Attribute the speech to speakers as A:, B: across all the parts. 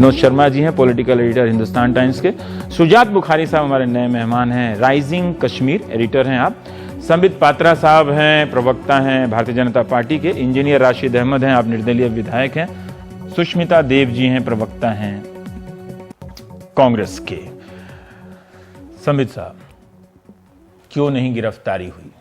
A: विनोद शर्मा जी हैं, political editor Hindustan times के। सुजात बुखारी साहब हमारे नए मेहमान हैं, राइजिंग कश्मीर एडिटर हैं आप। संबित पात्रा साहब हैं, प्रवक्ता हैं भारतीय जनता पार्टी के। इंजीनियर राशिद अहमद हैं, आप निर्दलीय विधायक हैं। सुष्मिता देव जी हैं, प्रवक्ता हैं कांग्रेस के। संबित साहब, क्यों नहीं गिरफ्तारी हुई?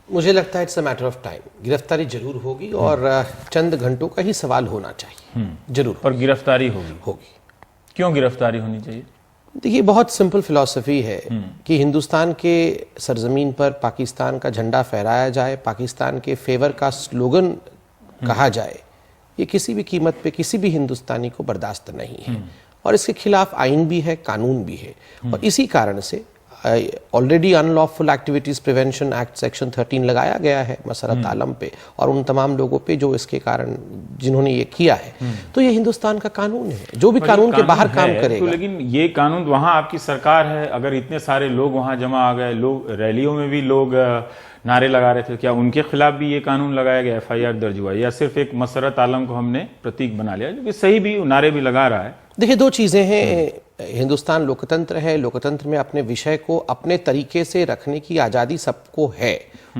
B: मुझे लगता है it's a matter of time. गिरफ्तारी जरूर होगी और चंद घंटों का ही सवाल होना चाहिए, जरूर।
A: पर गिरफ्तारी होगी। क्यों गिरफ्तारी होनी चाहिए?
B: देखिए, बहुत सिंपल फिलॉसफी है कि हिंदुस्तान के सरजमीन पर पाकिस्तान का झंडा फहराया जाए, पाकिस्तान के फेवर का स्लोगन कहा जाए, ये किसी भी कीमत पे किसी भी हिंदुस्तानी को बर्दाश्त नहीं है। और इसके खिलाफ आइन भी है, कानून भी है। और इसी कारण से already unlawful activities prevention act section 13 लगाया गया है मसरत आलम पे और उन तमाम लोगों पे जो इसके कारण जिन्होंने ये किया है। तो ये हिंदुस्तान का कानून है, जो भी कानून के बाहर काम करेगा।
A: तो लेकिन ये कानून, वहां आपकी सरकार है, अगर इतने सारे लोग वहां जमा आ गए, लोग रैलियों में भी लोग नारे लगा रहे थे, क्या उनके खिलाफ भी ये कानून लगाया गया, FIR दर्ज हुआ, या सिर्फ एक मसरत आलम को हमने प्रतीक बना लिया, जो कि सही भी नारे भी लगा रहा है?
B: देखिए, दो चीजें हैं। हिंदुस्तान लोकतंत्र है, लोकतंत्र में अपने विषय को अपने तरीके से रखने की आजादी सबको है।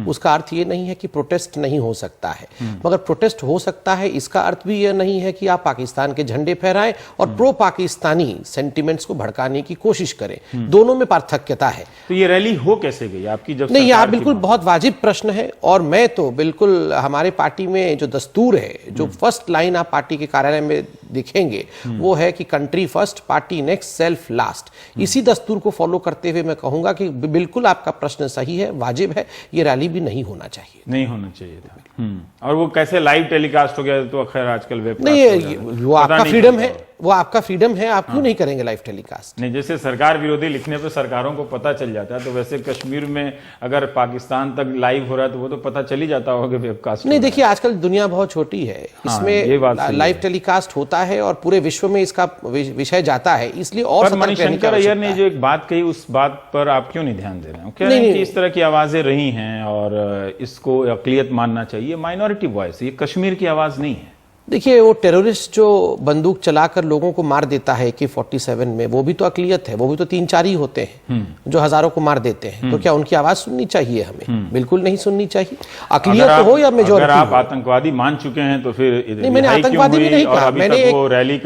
B: उसका अर्थ ये नहीं है कि प्रोटेस्ट नहीं हो सकता है, मगर प्रोटेस्ट हो सकता है इसका अर्थ भी यह नहीं है कि आप पाकिस्तान के झंडे फहराएं और प्रो पाकिस्तानी सेंटिमेंट्स को भड़काने की कोशिश करें। दोनों में पार्थक्यता है।
A: तो ये रैली हो कैसे गई आपकी? जब
B: नहीं, आप बिल्कुल बहुत वाजिब प्रश्न है। और मैं तो बिल्कुल, हमारे पार्टी में जो दस्तूर है, जो फर्स्ट लाइन आप पार्टी के कार्यालय में दिखेंगे, वो है कि country first, party next, self last. इसी दस्तूर को फॉलो करते हुए मैं कहूंगा कि बिल्कुल आपका प्रश्न सही है, वाजिब है। ये रैली भी नहीं होना चाहिए,
A: नहीं होना चाहिए था। और वो कैसे लाइव टेलीकास्ट हो गया, तो खैर आजकल वेबकास्ट
B: नहीं, वो आपका फ्रीडम है, वो आपका फ्रीडम है। आप क्यों नहीं करेंगे लाइव टेलीकास्ट?
A: नहीं, जैसे सरकार विरोधी लिखने पे सरकारों को पता चल जाता है, तो वैसे कश्मीर में अगर पाकिस्तान तक लाइव हो रहा है तो वो तो पता चल ही जाता होगा वेबकास्ट।
B: नहीं, देखिए, आजकल दुनिया बहुत छोटी है, इसमें लाइव टेलीकास्ट होता है और पूरे विश्व में इसका विषय जाता है, इसलिए। और
A: मणिशंकर अय्यर ने जो एक बात कही, उस बात पर आप क्यों नहीं ध्यान दे रहे हैं? कह रहे हैं कि इस तरह की आवाजें रही हैं और इसको अक़लियत मानना चाहिए, माइनॉरिटी वॉइस, ये कश्मीर की आवाज नहीं है।
B: देखिए, वो टेररिस्ट जो बंदूक चलाकर लोगों को मार देता है AK-47 में, वो भी तो अक़लियत है। वो भी तो 3-4 ही होते हैं जो हज़ारों को मार देते हैं। तो क्या उनकी आवाज सुननी चाहिए हमें? बिल्कुल नहीं सुननी चाहिए। अक़लियत तो हो या मेजॉरिटी।
A: अगर आप आतंकवादी मान चुके हैं तो फिर
B: नहीं, मैंने आतंकवादी भी नहीं कहा।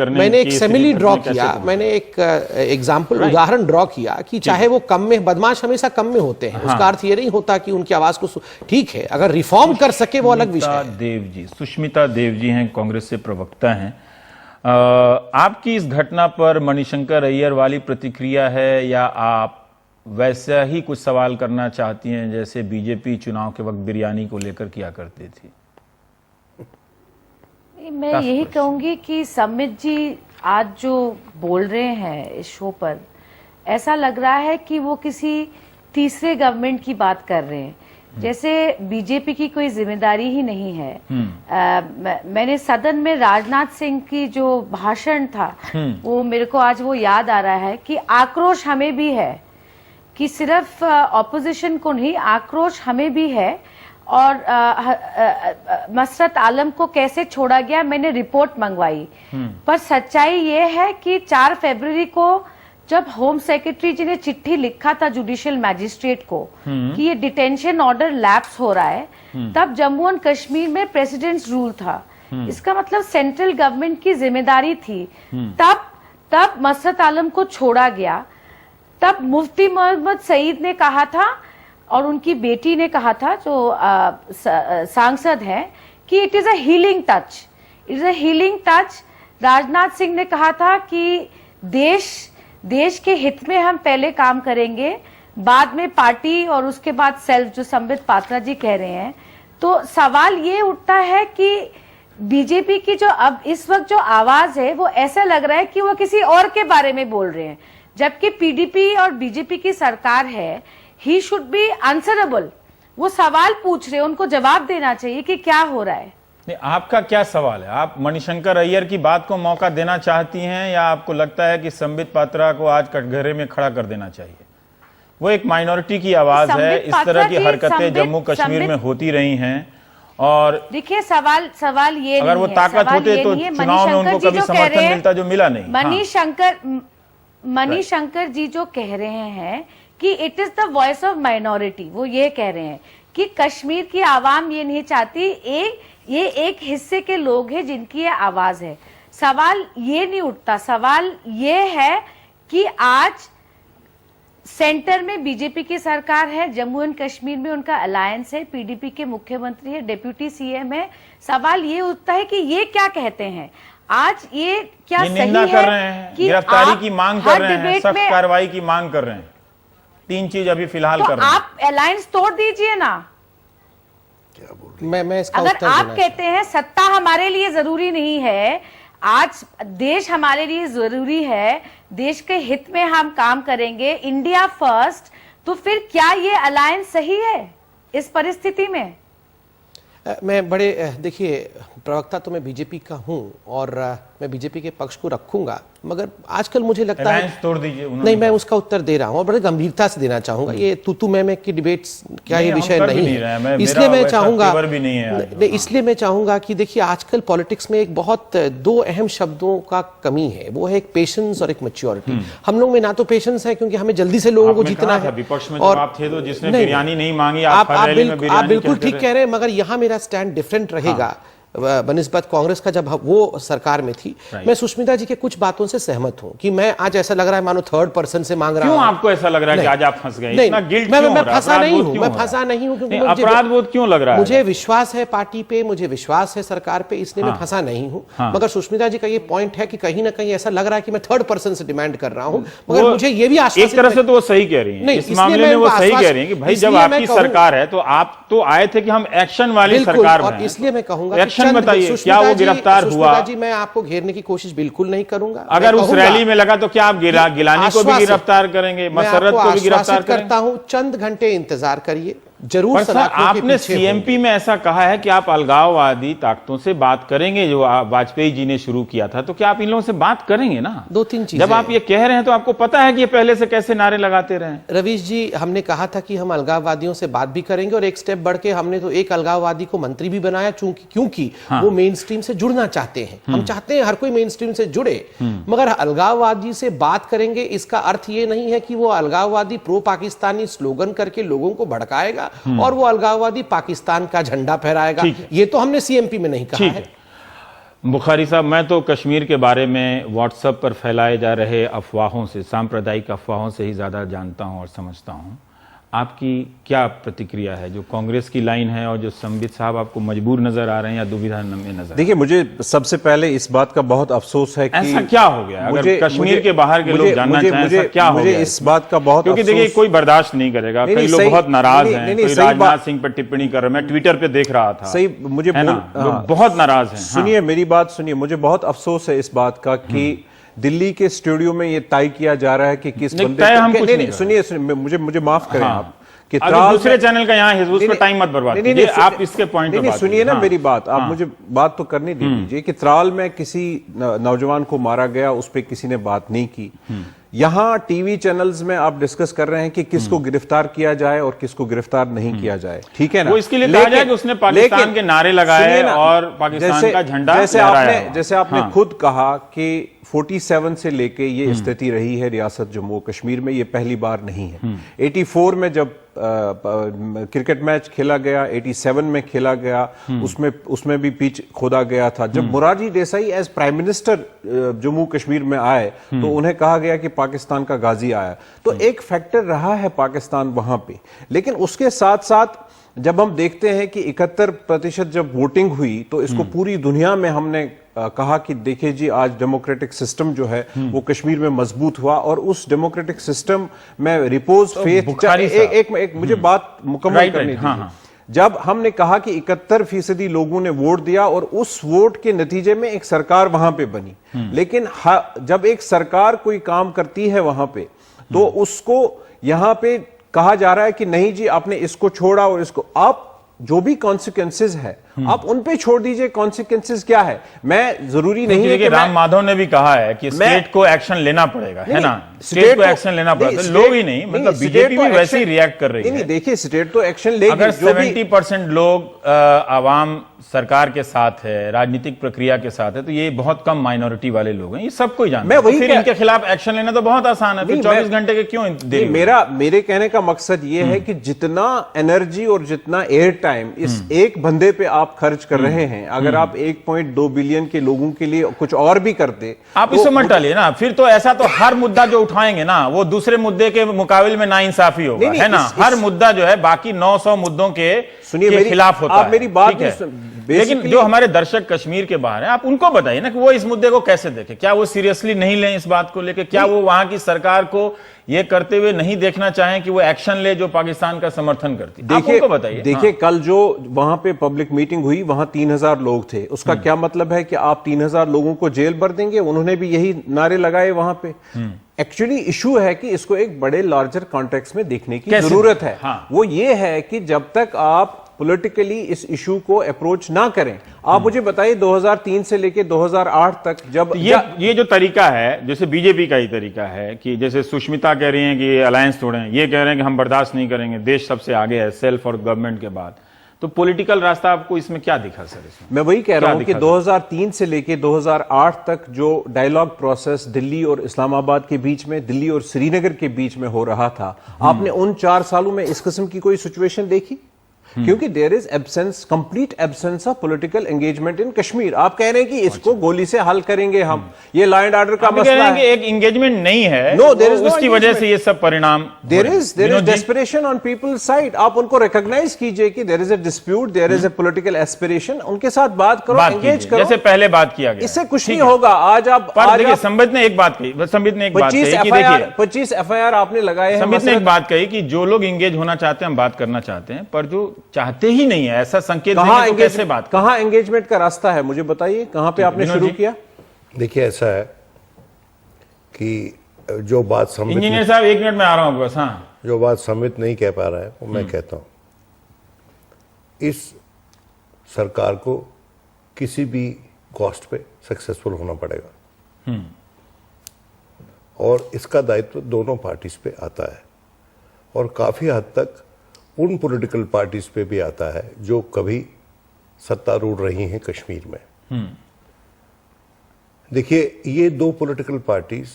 B: मैंने एक सेमिली ड्रॉ किया, मैंने एक एग्जाम्पल, उदाहरण ड्रॉ किया कि चाहे वो कम में, बदमाश हमेशा कम में होते हैं, उसका अर्थ ये नहीं होता कि उनकी आवाज को, ठीक है, अगर रिफॉर्म कर सके वो अलग विषय है।
A: देव जी, सुष्मिता देव जी हैं, कांग्रेस से प्रवक्ता हैं। आपकी इस घटना पर मणिशंकर अय्यर वाली प्रतिक्रिया है, या आप वैसा ही कुछ सवाल करना चाहती हैं जैसे बीजेपी चुनाव के वक्त बिरयानी को लेकर किया करती थी?
C: मैं यही कहूंगी कि संबित जी आज जो बोल रहे हैं इस शो पर, ऐसा लग रहा है कि वो किसी तीसरे गवर्नमेंट की बात कर रहे हैं, जैसे बीजेपी की कोई जिम्मेदारी ही नहीं है। मैंने सदन में राजनाथ सिंह की जो भाषण था, वो मेरे को आज वो याद आ रहा है कि आक्रोश हमें भी है, कि सिर्फ ऑपोजिशन को नहीं, आक्रोश हमें भी है। और मसरत आलम को कैसे छोड़ा गया, मैंने रिपोर्ट मंगवाई। पर सच्चाई ये है कि 4 फरवरी को जब होम सेक्रेटरी जी ने चिट्ठी लिखा था जुडिशियल मैजिस्ट्रेट को कि ये डिटेंशन ऑर्डर लैप्स हो रहा है, तब जम्मू एंड कश्मीर में प्रेसिडेंट्स रूल था। इसका मतलब सेंट्रल गवर्नमेंट की जिम्मेदारी थी। तब मसरत आलम को छोड़ा गया। तब मुफ्ती मोहम्मद सईद ने कहा था और उनकी बेटी ने कहा था, जो सांसद है, कि it is a healing touch, it is a healing touch. Rajnath Singh ने कहा था कि देश के हित में हम पहले काम करेंगे, बाद में पार्टी और उसके बाद सेल्फ, जो संबित पात्रा जी कह रहे हैं। तो सवाल ये उठता है कि बीजेपी की जो अब इस वक्त जो आवाज है, वो ऐसा लग रहा है कि वो किसी और के बारे में बोल रहे हैं, जबकि PDP और बीजेपी की सरकार है। He should be answerable. वो सवाल पूछ रहे हैं, उनको जवाब देना चाहिए कि क्या हो रहा है।
A: आपका क्या सवाल है? आप मणिशंकर अय्यर की बात को मौका देना चाहती हैं, या आपको लगता है कि संबित पात्रा को आज कटघरे में खड़ा कर देना चाहिए? वो एक माइनॉरिटी की आवाज है, इस तरह की हरकतें जम्मू कश्मीर में होती रही हैं और
C: देखिए सवाल ये
A: अगर
C: नहीं
A: वो
C: है,
A: ताकत
C: सवाल
A: होते
C: ये
A: तो
C: नहीं है।
A: चुनाव में उनको
C: मणिशंकर जी
A: कभी
C: जो कह
A: समर्थन
C: रहे हैं-
A: मिलता जो मिला नहीं।
C: मणिशंकर जी जो कह रहे हैं कि it is the voice of minority, वो ये कह रहे हैं कि कश्मीर की आवाम ये नहीं चाहती, ये एक हिस्से के लोग हैं जिनकी ये आवाज है। सवाल ये नहीं उठता, सवाल ये है कि आज सेंटर में बीजेपी की सरकार है, जम्मू एंड कश्मीर में उनका अलायंस है, पीडीपी के मुख्यमंत्री है, डिप्यूटी सीएम है। सवाल ये उठता है कि ये क्या कहते हैं आज, ये क्या
A: ये
C: सही
A: निंदा
C: है
A: कर रहे हैं,
C: कि
A: गिरफ्तारी
C: आप
A: की मांग
C: हर
A: कर रहे हैं,
C: डिबेट
A: सख्त
C: में-
A: कार्रवाई की मांग कर रहे हैं। 3 चीज अभी फिलहाल
C: तो
A: कर रहे हैं।
C: आप अलायंस तोड़ दीजिए ना।
B: मैं इसका
C: अगर
B: उत्तर
C: आप
B: देना
C: कहते हैं सत्ता हमारे लिए जरूरी नहीं है, आज देश हमारे लिए जरूरी है, देश के हित में हम काम करेंगे, इंडिया फर्स्ट, तो फिर क्या ये अलायंस सही है इस परिस्थिति में?
B: मैं बड़े देखिए, प्रवक्ता तो मैं बीजेपी का हूं और मैं बीजेपी के पक्ष को रखूंगा, मगर आजकल मुझे लगता है
A: अलायंस तोड़ दीजिए। उन्होंने
B: नहीं, मैं
A: कहा।
B: उसका उत्तर दे रहा हूं और बड़े गंभीरता से देना चाहूंगा। ये तू मैं की डिबेट्स क्या ये
A: हम
B: विषय
A: कर भी
B: नहीं
A: नहीं रहे हैं।
B: है,
A: मेरा
B: इसलिए मैं
A: वैसा
B: चाहूंगा
A: फेवर भी नहीं है आज।
B: नहीं, इसलिए मैं चाहूंगा कि देखिए आजकल पॉलिटिक्स में एक बहुत 2 अहम शब्दों का कमी है, वो है एक पेशेंस और एक मैच्योरिटी। हम लोग में ना तो पेशेंस है क्योंकि हमें जल्दी से लोगों को
A: आपने
B: जीतना
A: कहा था,
B: है,
A: विपक्ष में
B: और
A: जब आप थे तो जिसने
B: नहीं,
A: बिरयानी नहीं मांगी,
B: आप
A: आप रैली में बिरयानी
B: बिल्कुल
A: कहते
B: ठीक
A: रहे।
B: कह रहे हैं, मगर यहां मेरा स्टैंड डिफरेंट रहेगा बनिस्बत कांग्रेस का। जब वो सरकार में थी, मैं सुष्मिता जी के कुछ बातों से सहमत हूं कि मैं आज ऐसा लग रहा है मानो थर्ड पर्सन से मांग रहा हूं।
A: क्यों आपको ऐसा लग रहा है कि आज आप फंस गए?
B: नहीं,
A: इतना गिल्ट
B: मैं
A: क्यों हो रहा है?
B: फंसा नहीं
A: अपराध
B: हूं,
A: बोध
B: मैं
A: क्यों हो
B: फंसा
A: रहा है?
B: नहीं हूं क्योंकि
A: नहीं, अपराध बोध क्यों लग रहा है?
B: मुझे विश्वास है पार्टी पे, मुझे विश्वास है सरकार पे, इसलिए मैं फंसा नहीं हूं। मगर सुष्मिता जी का ये पॉइंट है कि कहीं ना कहीं ऐसा लग रहा है कि मैं थर्ड पर्सन से डिमांड कर रहा हूं, मगर मुझे ये भी आश्वासित
A: एक तरह से तो वो सही कह रही हैं।
B: नहीं,
A: इस
B: इसलिए
A: मामले
B: मैं
A: में वो
B: उनको
A: सही कह
B: आश्वास-
A: रही हैं कि भाई जब
B: इसलिए मैं
A: आपकी
B: कहूं-
A: सरकार है तो आप तो आए थे कि हम एक्शन वाली
B: बिल्कुल,
A: सरकार
B: और
A: में हैं।
B: इसलिए मैं कहूंगा कि
A: एक्शन
B: चंद-
A: बताइए, क्या
B: सुष्मिता
A: वो
B: जी-
A: गिरफ्तार
B: सुष्मिता
A: हुआ?
B: जी, मैं आपको घेरने की कोशिश बिल्कुल नहीं करूंगा।
A: अगर
B: मैं
A: उस
B: कहूंगा-
A: रैली में लगा तो क्या आप गिलानी को भी
B: आश्वासित-
A: गिरफ्तार करेंगे,
B: मैं
A: मसरत
B: आपको
A: को भी गिरफ्तार
B: आश्वासित
A: करेंगे?
B: करता हूं, चंद घंटे इंतजार करिए, जरूर
A: पर सर,
B: सलाखों के
A: आपने
B: पीछे
A: सीएमपी में ऐसा कहा है कि आप अलगाववादी ताकतों से बात करेंगे, जो वाजपेयी जी ने शुरू किया था, तो क्या आप इन लोगों से बात करेंगे ना?
B: 2-3 चीजें
A: जब आप ये कह रहे हैं तो आपको पता है कि ये पहले से कैसे नारे लगाते रहे हैं।
B: रवीश जी, हमने कहा था कि हम अलगाववादियों से बात भी करेंगे और एक स्टेप बढ़ के हमने तो एक अलगाववादी को मंत्री भी बनाया, क्योंकि वो मेन स्ट्रीम से जुड़ना चाहते हैं। हम चाहते हैं हर कोई मेन स्ट्रीम से जुड़े, मगर अलगाववादी से बात करेंगे इसका अर्थ ये नहीं है कि वो अलगाववादी प्रो पाकिस्तानी स्लोगन करके लोगों को भड़काएगा और वो अलगाववादी पाकिस्तान का झंडा फहराएगा। ये तो हमने सीएमपी में नहीं कहा है।
A: बुखारी साहब, मैं तो कश्मीर के बारे में व्हाट्सएप पर फैलाए जा रहे अफवाहों से, सांप्रदायिक अफवाहों से ही ज्यादा जानता हूं और समझता हूं। आपकी क्या प्रतिक्रिया है? जो कांग्रेस की लाइन है और जो संबित साहब आपको मजबूर नजर आ रहे हैं या दुविधा में नजर?
D: देखिए, मुझे सबसे पहले इस बात का बहुत अफसोस है कि
A: ऐसा क्या हो गया? अगर कश्मीर के बाहर के लोग जानना चाहें ऐसा क्या हो गया?
D: मुझे इस बात का बहुत
A: क्योंकि देखिए कोई बर्दाश्त नहीं करेगा, कई लोग बहुत नाराज हैं, कोई राजनाथ सिंह पर टिप्पणी कर रहे हैं, मैं ट्विटर पे देख रहा था।
D: सही, मुझे
A: लोग बहुत नाराज हैं।
D: सुनिए मेरी बात सुनिए, मुझे बहुत अफसोस है इस बात का कि दिल्ली के स्टूडियो में ये तय किया जा रहा है कि किस बंदे नहीं, सुनिए मुझे माफ करें आप कि
A: दूसरे चैनल का यहाँ है, उस पर टाइम मत बर्बाद कीजिए, आप इसके पॉइंट पे बात
D: सुनिए ना मेरी बात, आप मुझे बात तो करने दीजिए कि त्राल में किसी नौजवान को मारा गया, उस पर किसी ने बात नहीं की। यहाँ टीवी चैनल्स में आप डिस्कस कर रहे हैं कि किसको गिरफ्तार किया जाए और किसको गिरफ्तार नहीं किया जाए, ठीक है ना?
A: वो इसके लिए कहा जाए कि उसने पाकिस्तान के नारे लगाए और पाकिस्तान का झंडा
D: जैसे आपने खुद कहा कि 47 से लेके ये स्थिति रही है रियासत जम्मू कश्मीर में, ये पहली बार नहीं है। 84 में जब क्रिकेट मैच खेला गया, 87 में खेला गया, उसमें भी पिच खोदा गया था। जब Morarji Desai as prime minister Jammu Kashmir में आए तो उन्हें कहा गया कि पाकिस्तान का गाजी आया, तो एक फैक्टर रहा है पाकिस्तान वहां पे। लेकिन उसके साथ साथ जब हम देखते हैं कि 71% जब वोटिंग हुई तो इसको पूरी दुनिया में हमने कहा कि देखिए जी, आज डेमोक्रेटिक सिस्टम जो है वो कश्मीर में मजबूत हुआ और उस डेमोक्रेटिक सिस्टम में रिपोज फेथ एक मुझे बात मुकम्मल करनी थी। जब हमने कहा कि 71% लोगों ने वोट दिया और उस वोट के नतीजे में एक सरकार वहां पे बनी, लेकिन जब एक सरकार कोई काम करती है वहां पे तो उसको यहां पे कहा जा रहा है कि नहीं जी, आपने इसको छोड़ा और इसको, आप जो भी कॉन्सिक्वेंसेज है आप उन पे छोड़ दीजिए कॉन्सिक्वेंसेस क्या है। मैं जरूरी नहीं है
A: कि राम माधव ने भी कहा है कि स्टेट को एक्शन लेना पड़ेगा, है ना, स्टेट को एक्शन लेना पड़ेगा। लोग ही नहीं, मतलब बीजेपी भी वैसे ही रिएक्ट कर रही है।
D: देखिए स्टेट तो एक्शन लेगी।
A: अगर 70% लोग आवाम सरकार के साथ है, राजनीतिक प्रक्रिया के साथ है, तो ये बहुत कम माइनॉरिटी वाले लोग हैं, ये सबको ही जानते हैं। तो फिर इनके खिलाफ एक्शन लेना तो बहुत आसान है, फिर 24 घंटे के क्यों देरी?
D: मेरे कहने का मकसद ये है कि जितना एनर्जी और जितना एयर टाइम इस एक बंदे पे आप खर्च कर रहे हैं, अगर आप 1.2 बिलियन के लोगों के लिए कुछ और भी करते,
A: आप इससे मत टालिए ना। फिर तो ऐसा तो हर मुद्दा जो उठाएंगे ना वो दूसरे मुद्दे के मुकाबले में नाइंसाफी होगा, है ना। हर मुद्दा जो है बाकी 900 मुद्दों के खिलाफ होता है।
D: आप मेरी बात
A: लेकिन जो हमारे दर्शक कश्मीर के बाहर हैं, आप उनको बताइए ना कि वो इस मुद्दे को कैसे देखें। क्या वो सीरियसली नहीं लें इस बात को लेकर? क्या वो वहां की सरकार को ये करते हुए नहीं देखना चाहें कि वो एक्शन ले जो पाकिस्तान का समर्थन करती है? आप उनको बताइए।
D: देखिए कल जो वहां पे पब्लिक मीटिंग हुई, वहां 3000 लोग थे। उसका क्या मतलब है कि आप 3000 लोगों को जेल भर देंगे? उन्होंने भी यही नारे लगाए वहां पे। एक्चुअली इशू है कि इसको एक बड़े लार्जर कॉन्टेक्स्ट में देखने की जरूरत है। वो ये है कि जब तक आप पॉलिटिकली इस इशू को अप्रोच ना करें, आप मुझे बताइए 2003 से लेके 2008 तक जब
A: ये जो तरीका है, जैसे बीजेपी का ही तरीका है कि जैसे सुष्मिता कह रही हैं कि अलायंस तोड़ें, ये कह रहे हैं कि हम बर्दाश्त नहीं करेंगे, देश सबसे आगे है सेल्फ और गवर्नमेंट के बाद, तो पॉलिटिकल रास्ता आपको इसमें क्या दिखा सर? इसमें
D: मैं वही कह रहा हूं कि 2003 से लेके 2008 तक जो डायलॉग प्रोसेस दिल्ली और इस्लामाबाद के बीच में, दिल्ली और श्रीनगर के बीच में हो रहा था, आपने उन 4 सालों में इस किस्म की कोई सिचुएशन देखी? क्योंकि there is absence, complete absence of political engagement in Kashmir. आप कह रहे हैं कि इसको गोली से हल करेंगे हम, ये लॉ एंड ऑर्डर का मसला है।
A: एक एंगेजमेंट नहीं है,
D: नो देयर इज,
A: उसकी वजह से ये सब परिणाम।
D: There is desperation on peoples side. आप उनको रिकॉग्नाइज कीजिए कि there is a dispute, there is a political aspiration, उनके साथ बात करो, एंगेज करो,
A: जैसे पहले बात किया गया।
D: इससे कुछ नहीं होगा। आज आप
A: देखिए, संबित ने एक बात कही,
D: 25 एफआईआर आपने लगाए हैं।
A: संबित ने एक बात कही कि जो लोग एंगेज होना चाहते हैं हम बात करना चाहते हैं, पर जो चाहते ही नहीं है ऐसा संकेत देंगे तो कैसे बात?
D: कहां एंगेजमेंट का रास्ता है मुझे बताइए, कहां पे आपने शुरू किया?
E: देखिए ऐसा है कि जो बात संबित,
A: इंजीनियर साहब 1 मिनट में आ रहा हूं बस। हाँ,
E: जो बात संबित नहीं कह पा रहा है वो मैं कहता हूं। इस सरकार को किसी भी कॉस्ट पे सक्सेसफुल होना पड़ेगा और इसका दायित्व दोनों पार्टीज पे आता है और काफी हद तक उन पॉलिटिकल पार्टीज पे भी आता है जो कभी सत्तारूढ़ रही हैं कश्मीर में। देखिए, ये 2 पॉलिटिकल पार्टीज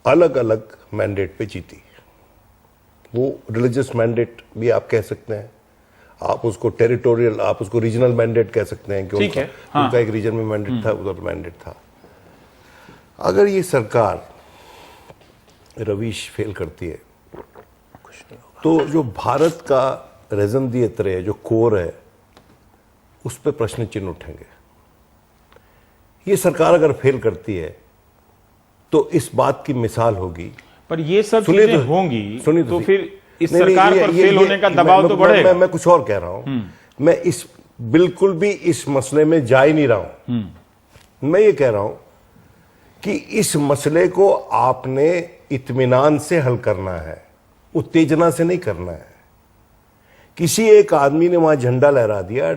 E: अलग अलग मैंडेट पे जीती। वो रिलीजियस मैंडेट भी आप कह सकते हैं, आप उसको टेरिटोरियल, आप उसको रीजनल मैंडेट कह सकते हैं कि उनका एक रीजन में मैंडेट था, उधर मैंडेट था। अगर ये सरकार रवीश फेल करती है तो जो भारत का रेजमदियत है, जो कोर है, उस पर प्रश्न चिन्ह उठेंगे। ये सरकार अगर फेल करती है तो इस बात की मिसाल होगी।
A: पर ये सब चीजें होंगी तो फिर इस सरकार पर फेल होने का दबाव तो बढ़ेगा।
E: मैं कुछ और कह रहा हूं। मैं इस बिल्कुल भी इस मसले में जा ही नहीं रहा हूं। मैं ये कह रहा हूं कि इस मसले को आपने इत्मीनान से हल करना है, उत्तेजना से नहीं करना है। किसी एक आदमी ने वहां झंडा लहरा दिया,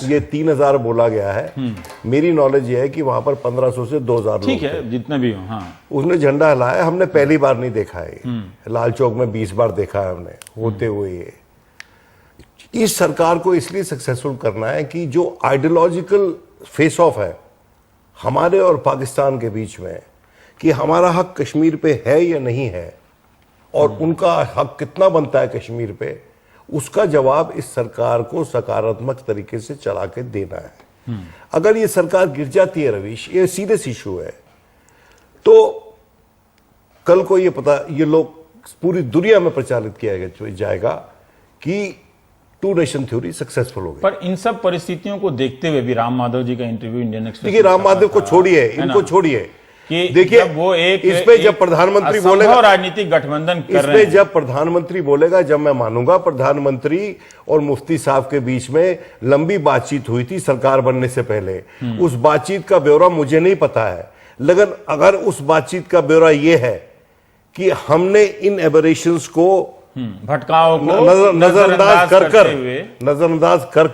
E: ये 3000 बोला गया है, मेरी नॉलेज ये है कि वहां पर 1500 से 2000 लोग,
A: ठीक है, जितने भी हो। हाँ,
E: उसने झंडा हिलाया, हमने पहली बार नहीं देखा है, लाल चौक में 20 बार देखा है हमने होते हुए। ये इस सरकार को इसलिए सक्सेसफुल करना है कि जो आइडियोलॉजिकल फेस ऑफ है हमारे और पाकिस्तान के बीच में, कि हमारा हक कश्मीर पे है या नहीं है और उनका हक कितना बनता है कश्मीर पे, उसका जवाब इस सरकार को सकारात्मक तरीके से चला के देना है। अगर ये सरकार गिर जाती है रवीश, ये सीरियस इशू है, तो कल को ये पता, ये लोग पूरी दुनिया में प्रचारित किया जाएगा कि 2 नेशन थ्योरी सक्सेसफुल हो गई।
A: पर इन सब परिस्थितियों को देखते हुए भी राम माधव जी का इंटरव्यू इंडियन एक्सप्रेस,
E: देखिए राम माधव को छोड़िए, इनको छोड़िए
A: कि
E: देखिए
A: वो एक
E: इस पे जब प्रधानमंत्री बोलेगा,
A: राजनीतिक गठबंधन कर रहे हैं,
E: जब प्रधानमंत्री बोलेगा, जब मैं मानूंगा प्रधानमंत्री और मुफ्ती साहब के बीच में लंबी बातचीत हुई थी सरकार बनने से पहले। उस बातचीत का ब्यौरा मुझे नहीं पता है, लेकिन अगर उस बातचीत का ब्यौरा यह है कि हमने इन एबरेशंस को
A: भटकाव को
E: नजरअंदाज
A: करते हुए
E: नजरअंदाज कर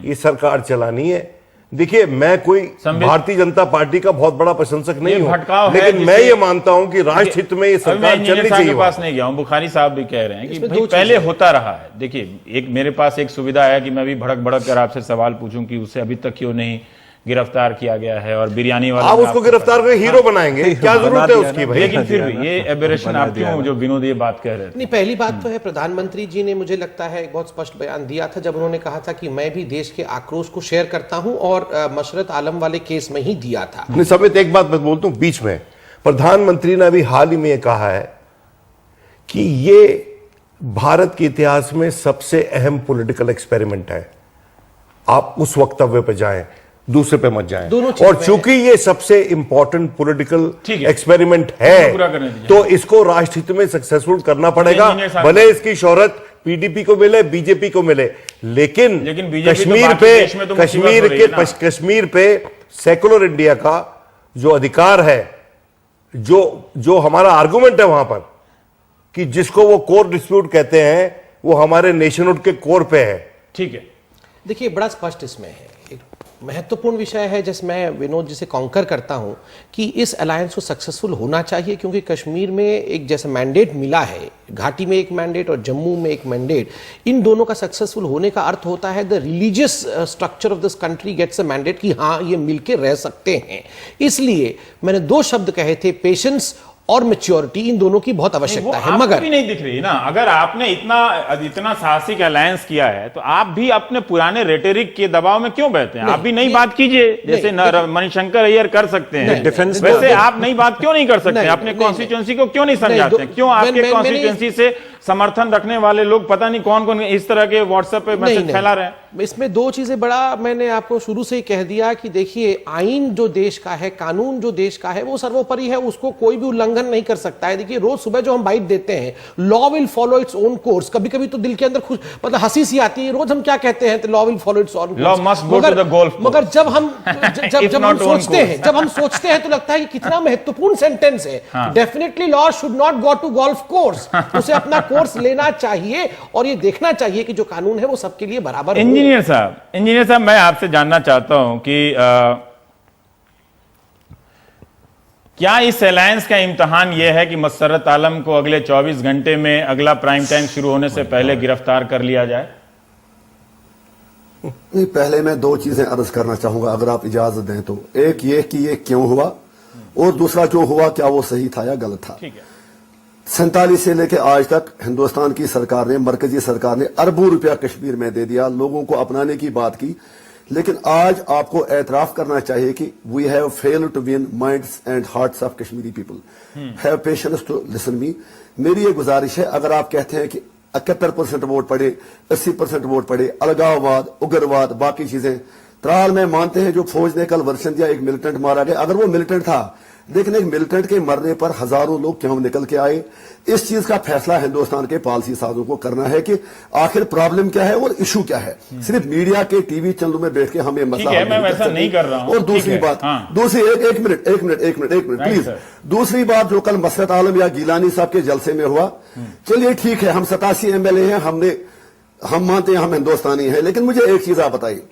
E: ये सरकार चलानी है। देखिए, मैं कोई भारतीय जनता पार्टी का बहुत बड़ा प्रशंसक नहीं हूं, लेकिन मैं ये मानता हूं कि राष्ट्र हित में ये सरकार चलनी चाहिए।
A: के पास नहीं गया हूं, बुखारी साहब भी कह रहे हैं कि भाई पहले होता रहा है। देखिए, एक मेरे पास एक सुविधा है कि मैं भी भड़क कर आपसे सवाल पूछूं कि उसे अभी तक क्यों नहीं गिरफ्तार किया गया है, और बिरयानी वाला
E: आप उसको गिरफ्तार करके हीरो बनाएंगे, क्या जरूरत है उसकी भाई?
A: लेकिन फिर भी ये एबेरेशन आप क्यों, जो विनोद ये बात कह रहे थे?
B: नहीं, पहली बात तो है, प्रधानमंत्री जी ने मुझे लगता है एक बहुत स्पष्ट बयान दिया था जब उन्होंने कहा था कि मैं भी देश के आक्रोश को शेयर करता हूं, और मशरत आलम वाले केस में ही दिया था।
E: नहीं, समित एक बात मैं बोलता हूं बीच में, प्रधानमंत्री ने अभी हाल ही में ये कहा है कि ये भारत के इतिहास में सबसे अहम पॉलिटिकल एक्सपेरिमेंट है। आप उस वक्तव्य पे जाएं, दूसरे पे मत जाएं। और चूंकि ये सबसे इंपॉर्टेंट पॉलिटिकल एक्सपेरिमेंट है, तो इसको राष्ट्रहित में सक्सेसफुल करना पड़ेगा, भले इसकी शोहरत पीडीपी को मिले, बीजेपी को मिले, लेकिन कश्मीर पे सेकुलर इंडिया का जो अधिकार है, जो हमारा आर्गुमेंट है वहां पर कि जिसको वो कोर डिस्प्यूट कहते हैं, वो हमारे नेशनहुड के कोर पे है।
A: ठीक है,
B: देखिए, बड़ा स्पष्ट इसमें है, एक महत्वपूर्ण विषय है जिसमें मैं विनोद जी से कॉन्कर करता हूं कि इस अलायंस को सक्सेसफुल होना चाहिए, क्योंकि कश्मीर में एक जैसा मैंडेट मिला है, घाटी में एक मैंडेट और जम्मू में एक मैंडेट, इन दोनों का सक्सेसफुल होने का अर्थ होता है the religious structure of this country gets a mandate कि हाँ, ये मिलके रह सकते हैं। इसलिए मैंने दो शब्द कहे थे, पेशेंस और मैच्योरिटी, इन दोनों की बहुत आवश्यकता है। मगर
A: भी नहीं दिख रही ना, अगर आपने इतना साहसिक अलायंस किया है, तो आप भी अपने पुराने रेटोरिक के दबाव में क्यों बहते हैं? आप भी नई बात कीजिए, जैसे मणिशंकर अय्यर कर सकते हैं डिफेंस, वैसे आप नई बात क्यों नहीं कर सकते? अपने कॉन्स्टिट्यूंसी को क्यों नहीं समझाते? क्यों आपके कॉन्स्टिट्यूंसी से समर्थन रखने वाले लोग पता नहीं कौन कौन इस तरह के व्हाट्सएप पे मैसेज फैला रहे हैं?
B: इसमें दो चीजें, बड़ा मैंने आपको शुरू से ही कह दिया कि देखिए, आईन जो देश का है, कानून जो देश का है, वो सर्वोपरि है, उसको कोई भी उल्लंघन नहीं कर सकता है। देखिए, रोज सुबह जो हम बाइट देते हैं, law will follow its own course, कभी कभी तो दिल के अंदर खुश, मतलब हंसी सी आती है, रोज हम क्या कहते हैं, law will follow its own course,
A: law must go to the golf.
B: मगर जब हम सोचते हैं तो लगता है कि कितना महत्वपूर्ण सेंटेंस है। Definitely law should not go to golf course, उसे अपना कोर्स लेना चाहिए और ये देखना चाहिए कि जो कानून है वो सबके लिए बराबर।
A: इंजीनियर साहब, मैं आपसे जानना चाहता हूं कि क्या इस अलायंस का इम्तिहान यह है कि मसरत आलम को अगले 24 घंटे में अगला प्राइम टाइम शुरू होने से पहले गिरफ्तार कर लिया जाए?
F: नहीं, पहले मैं दो चीजें अर्ज करना चाहूंगा, अगर आप इजाजत दें तो। एक ये कि ये क्यों हुआ, और दूसरा जो हुआ क्या वो सही था या गलत था।
A: ठीक है।
F: 47 से लेकर आज तक हिंदुस्तान की सरकार ने, मरकजी सरकार ने अरबों रुपया कश्मीर में दे दिया, लोगों को अपनाने की बात की, लेकिन आज आपको एतराफ करना चाहिए कि we have failed to win minds and hearts of Kashmiri people. Have patience to listen me. मेरी ये गुजारिश है, अगर आप कहते हैं कि 71% वोट पड़े, 80% वोट पड़े, अलगाववाद, उग्रवाद, बाकी चीजें, त्राल में मानते हैं जो फौज ने कल वर्षन दिया, एक मिलिटेंट मारा गया, अगर वो मिलिटेंट था, लेकिन एक मिलिटेंट के मरने पर हजारों लोग क्यों निकल के आए? इस चीज का फैसला हिंदुस्तान के पॉलिसी साजों को करना है कि आखिर प्रॉब्लम क्या है और इशू क्या है। सिर्फ मीडिया के टीवी चैनलों में बैठ के हमें मसला
A: मैं वैसा नहीं कर रहा हूं।
F: और दूसरी बात, दूसरी एक मिनट प्लीज, दूसरी बात जो कल मसरत आलम या गिलानी साहब के जलसे में हुआ, चलिए ठीक है, हम 87 MLA हैं, हम मानते हैं हम हिंदुस्तानी हैं, लेकिन मुझे एक चीज आप बताइए,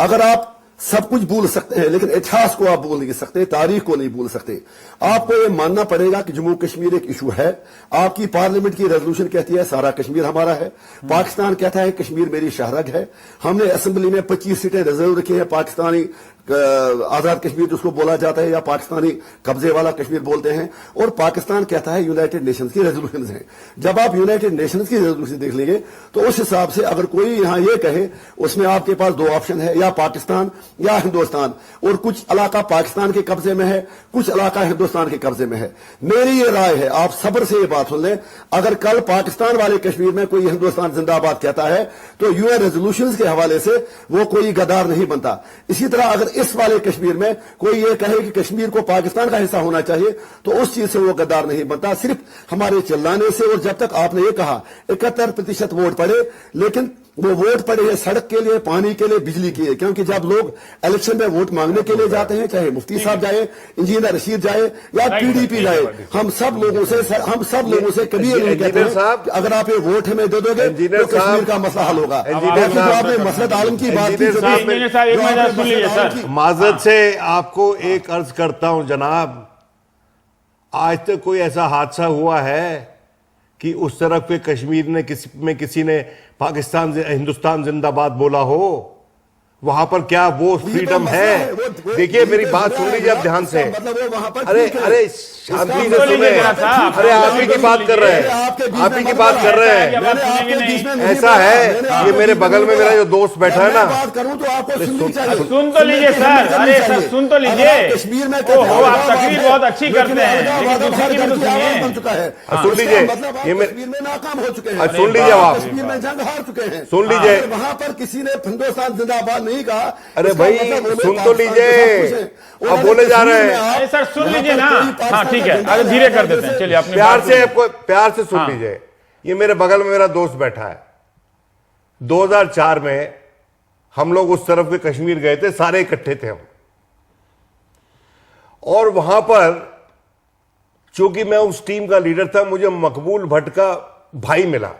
F: अगर आप सब कुछ भूल सकते हैं लेकिन इतिहास को आप भूल नहीं सकते, तारीख को नहीं भूल सकते। आपको ये मानना पड़ेगा कि जम्मू कश्मीर एक इशू है। आपकी पार्लियामेंट की रेजोल्यूशन कहती है सारा कश्मीर हमारा है, पाकिस्तान कहता है कश्मीर मेरी शहरग है। हमने असेंबली में 25 सीटें रिजर्व रखी हैं, पाकिस्तानी आजाद कश्मीर जिसको बोला जाता है या पाकिस्तानी कब्जे वाला कश्मीर बोलते हैं, और पाकिस्तान कहता है यूनाइटेड नेशंस की रेजोल्यूशन है। जब आप यूनाइटेड नेशंस की रेजोल्यूशन देख लेंगे तो उस हिसाब से अगर कोई यहां ये कहे, उसमें आपके पास दो ऑप्शन है, या पाकिस्तान या हिंदुस्तान, और कुछ इलाका पाकिस्तान के कब्जे में है, कुछ इलाका हिंदुस्तान के कब्जे में है। मेरी ये राय है, आप सब्र से ये बात सुन लें, अगर कल पाकिस्तान वाले कश्मीर में कोई हिंदुस्तान जिंदाबाद कहता है तो यूएन रेजोल्यूशंस के हवाले से वो कोई गद्दार नहीं बनता। इसी तरह अगर इस वाले कश्मीर में कोई ये कहे कि कश्मीर को पाकिस्तान का हिस्सा होना चाहिए तो उस चीज से वो गद्दार नहीं बनता, सिर्फ हमारे चिल्लाने से। और जब तक आपने ये कहा 71% वोट पड़े, लेकिन वो वोट पड़े हैं सड़क के लिए, पानी के लिए, बिजली के लिए। क्योंकि जब लोग इलेक्शन में वोट मांगने के लिए जाते हैं, चाहे मुफ्ती साहब जाए, इंजीनियर रशीद जाए या पीडीपी जाए, हम सब लोगों से कभी ये नहीं कहते हैं कि अगर आप ये वोट हमें दे दोगे तो कश्मीर का मसला हल होगा। जो आपने मसरत आलम की बात की,
E: माजरत से आपको एक अर्ज करता हूं जनाब, आज तक कोई ऐसा हादसा हुआ है कि उस तरफ के कश्मीर ने किसी ने पाकिस्तान हिंदुस्तान जिंदाबाद बोला हो? वहां पर क्या वो फ्रीडम है? देखिए मेरी बात सुन लीजिए आप ध्यान से। अरे शांति से सुने। अरे आप ही की बात कर रहे हैं, आप ही की बात कर रहे हैं। ऐसा है ये मेरे बगल में मेरा जो दोस्त बैठा है ना,
A: सुन तो लीजिए सर। अरे सर सुन तो लीजिए।
F: कश्मीर में
A: आप तकरीर बहुत अच्छी करते हैं, लेकिन दूसरे की भी तो सुनिए।
F: सुन
E: लीजिए,
F: ये कश्मीर में नाकाम हो चुके हैं,
E: सुन लीजिए आप,
F: कश्मीर में जंग हार चुके हैं।
E: सुन लीजिए,
F: वहां पर किसी ने हिंदुस्तान जिंदाबाद नहीं कहा।
E: अरे भाई सुन तो लीजिए, अब बोले जा रहे हैं।
A: सर सुन लीजिए ना। हाँ ठीक है, अरे धीरे कर देते हैं। चलिए अपने
E: प्यार से सुन लीजिए। ये मेरे बगल में मेरा दोस्त बैठा है। 2004 में हम लोग उस तरफ के कश्मीर गए थे, सारे इकट्ठे थे हम, और वहां पर चूंकि मैं उस टीम का लीडर था, मुझे मकबूल भट्ट का भाई मिला,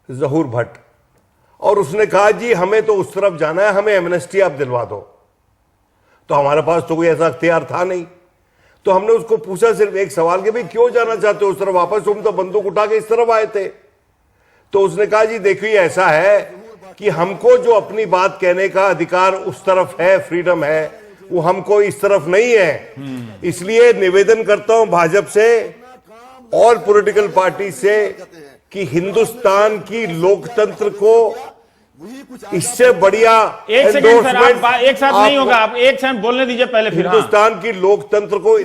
E: जहूर भट्ट, और उसने कहा जी हमें तो उस तरफ जाना है, हमें एमनेस्टी आप दिलवा दो। तो हमारे पास तो कोई ऐसा अख्तियार था नहीं, तो हमने उसको पूछा सिर्फ एक सवाल कि भाई क्यों जाना चाहते हो उस तरफ वापस, तुम तो बंदूक उठा के इस तरफ आए थे। तो उसने कहा जी देखिए ऐसा है कि हमको जो अपनी बात कहने का अधिकार उस तरफ है, फ्रीडम है, वो हमको इस तरफ नहीं है। इसलिए निवेदन करता हूं भाजपा से और पॉलिटिकल पार्टी से कि हिंदुस्तान की लोकतंत्र को इससे बढ़िया
A: एक सेकंड सर, आप एक साथ नहीं होगा, आप एक साथ बोलने दीजिए पहले। फिर
E: हिंदुस्तान की लोकतंत्र को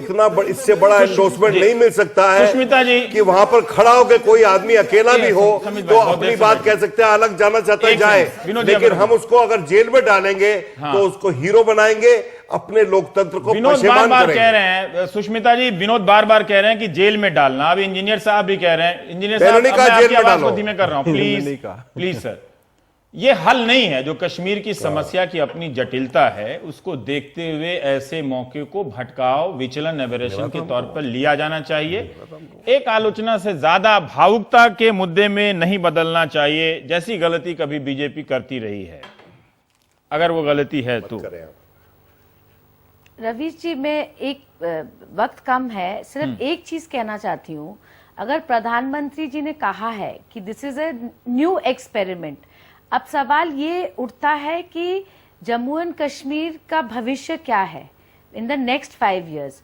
E: इससे बड़ा एंडोर्समेंट नहीं मिल सकता है
A: सुष्मिता जी
E: कि वहां पर खड़ा होकर कोई आदमी अकेला भी हो तो अपनी बात कह सकते हैं, अलग जाना चाहता है जाए, लेकिन हम उसको अगर जेल में डालेंगे तो उसको हीरो बनाएंगे, अपने लोकतंत्र को
A: विनोद बार-बार कह रहे हैं। सुष्मिता जी विनोद बार-बार कह रहे हैं कि जेल में डालना। अभी इंजीनियर साहब भी कह रहे हैं। इंजीनियर साहब मैं आपकी आवाज को धीमे कर रहा हूं, प्लीज सर। ये हल नहीं है। जो कश्मीर की समस्या की अपनी जटिलता है उसको देखते हुए ऐसे मौके को भटकाव, विचलन, एबरेशन के तौर पर लिया जाना चाहिए। एक आलोचना से ज्यादा भावुकता के मुद्दे में नहीं बदलना चाहिए, जैसी गलती कभी बीजेपी करती रही है, अगर वो गलती है तो।
C: रवीश जी मैं वक्त कम है, सिर्फ एक चीज कहना चाहती हूँ। अगर प्रधानमंत्री जी ने कहा है कि this is a new experiment, अब सवाल ये उठता है कि जम्मू एंड कश्मीर का भविष्य क्या है इन द नेक्स्ट 5 years।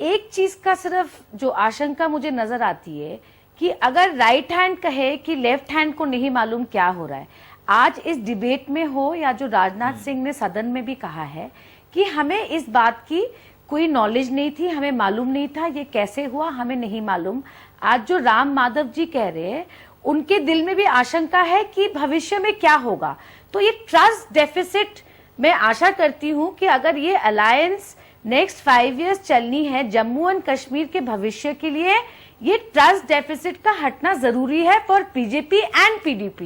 C: एक चीज का सिर्फ जो आशंका मुझे नजर आती है कि अगर राइट हैंड कहे कि लेफ्ट हैंड को नहीं मालूम क्या हो रहा है। आज इस डिबेट में हो या जो राजनाथ सिंह ने सदन में भी कहा है कि हमें इस बात की कोई नॉलेज नहीं थी, हमें मालूम नहीं था ये कैसे हुआ, हमें नहीं मालूम। आज जो राम माधव जी कह रहे हैं उनके दिल में भी आशंका है कि भविष्य में क्या होगा। तो ये ट्रस्ट डेफिसिट, मैं आशा करती हूं कि अगर ये अलायंस नेक्स्ट 5 years चलनी है जम्मू एंड कश्मीर के भविष्य के लिए, ये ट्रस्ट डेफिसिट का हटना जरूरी है फॉर बीजेपी एंड पीडीपी।